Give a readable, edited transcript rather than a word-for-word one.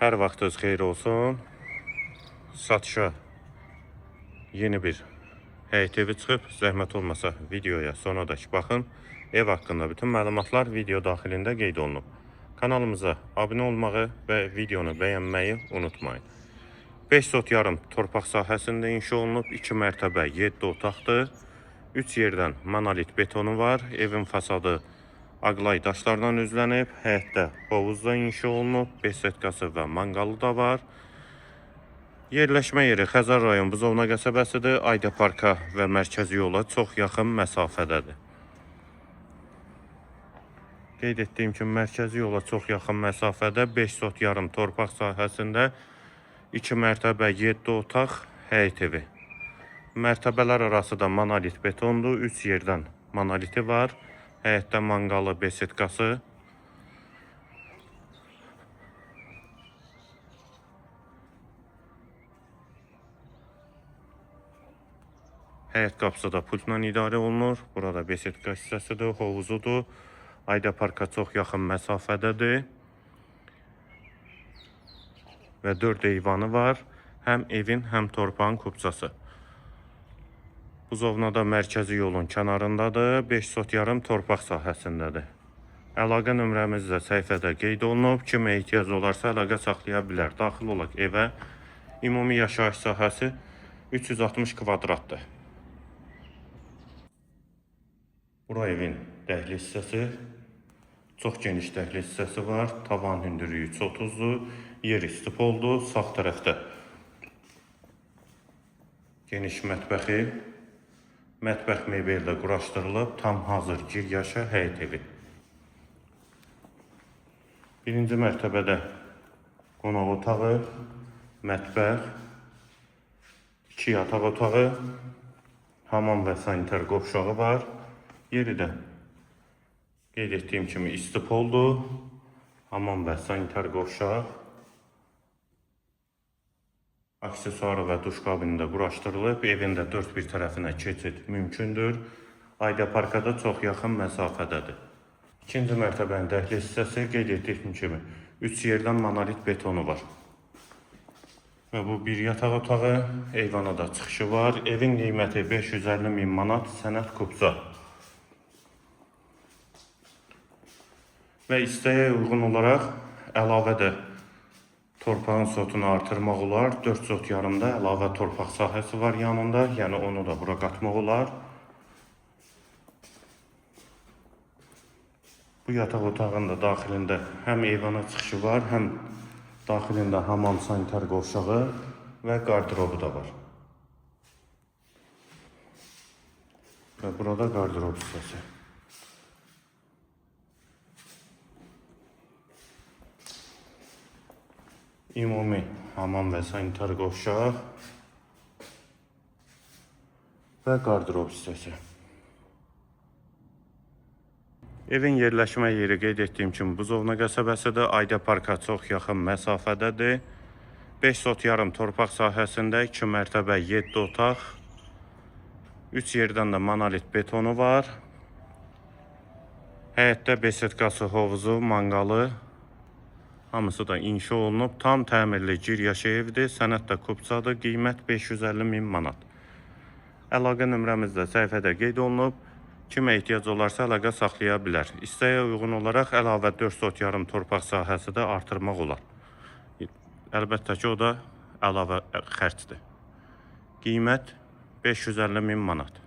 Hər vaxtınız xeyir olsun. Satışa yeni bir həyət evi çıxıb. Zəhmət olmasa videoya sonradakı baxın. Ev haqqında bütün məlumatlar video daxilində qeyd olunub. Kanalımıza abunə olmağı və videonu bəyənməyi unutmayın. 5 sot yarım torpaq sahəsində inşa olunub. 2 mərtəbə 7 otaqdır. 3 yerdən monolit betonu var. Evin fasadı Aqlay daşlardan üzlənib, həyətdə hovuzda inşa olunub, besetkası və manqalı da var. Yerləşmə yeri Xəzər rayon Buzovna qəsəbəsidir. Ayda parka və mərkəzi yola çox yaxın məsafədədir. Qeyd etdiyim kimi, mərkəzi yola çox yaxın məsafədə 5 sot yarım torpaq sahəsində 2 mərtəbə 7 otaq həyət evi. Mərtəbələr arası da monolit betondur, 3 yerdən monoliti var. Həyətdə manqalı, besetkası. Həyət qapısı da pultla idarə olunur. Burada besetka hissəsidir, hovuzudur. Ayda parka çox yaxın məsafədədir. Və 4 eyvanı var. Həm evin, həm torpağın kupçası. Buzovnada mərkəzi yolun kənarındadır. 5 sot yarım torpaq sahəsindədir. Əlaqə nömrəmiz də səhifədə qeyd olunub. Kimə ehtiyac olarsa əlaqə saxlaya bilər. Daxil olaq evə. Ümumi yaşayış sahəsi 360 kvadratdır. Bura evin dəhliz hissəsi. Çox geniş dəhliz hissəsi var. Tavan hündürlüyü 330-dur. Yer istipoldur. Sağ tərəfdə geniş mətbəxi. Mətbəx mebeldə quraşdırılıb, tam hazır giryaşa həyət evi. Birinci mərtəbədə qonaq otağı, mətbəx, 2 yataq otağı, hamam və sanitar qovşağı var. Yeri də qeyd etdiyim kimi istipoldur, hamam və sanitar qovşaq. Aksesuarı və duş qabinində quraşdırılıb, evin də 4 bir tərəfinə keçid mümkündür. Ayda parkada çox yaxın məsafədədir. İkinci mərtəbənin dəhliz hissəsi qeyd etdiyim kimi 3 yerdən monolit betonu var. Və bu bir yataq otağı, eyvana da çıxışı var. Evin qiyməti 550.000 manat sənəd kupça. Və istəyə uyğun olaraq əlavə də torpağın sotunu artırmaq olar. 4 sot yarımda əlavə torpaq sahəsi var yanında. Yəni onu da bura qatmaq olar. Bu yataq otağının da daxilində həm eyvana çıxışı var, həm daxilində hamam, sanitar qovşağı və qardırobu da var. Və burada qardırob hissəsi. Ümumi hamam və sanitar qovşaq və qardırob hissəsi. Evin yerləşmə yeri qeyd etdiyim kimi Buzovna qəsəbəsidir. Ayda parka çox yaxın məsafədədir. 5 sot yarım torpaq sahəsində 2 mərtəbə 7 otaq. 3 yerdən də monolit betonu var. Həyətdə besetkası, hovuzu, manqalı. Hamısı da inşa olunub. Tam təmirli giryaşa evdir. Sənəd də kupçadır. Qiymət 550.000 manat. Əlaqə nömrəmiz də səhifədə qeyd olunub. Kimə ehtiyac olarsa əlaqə saxlaya bilər. İstəyə uyğun olaraq əlavə 4 sot yarım torpaq sahəsi də artırmaq olar. Əlbəttə ki, o da əlavə xərcdir. Qiymət 550.000 manat.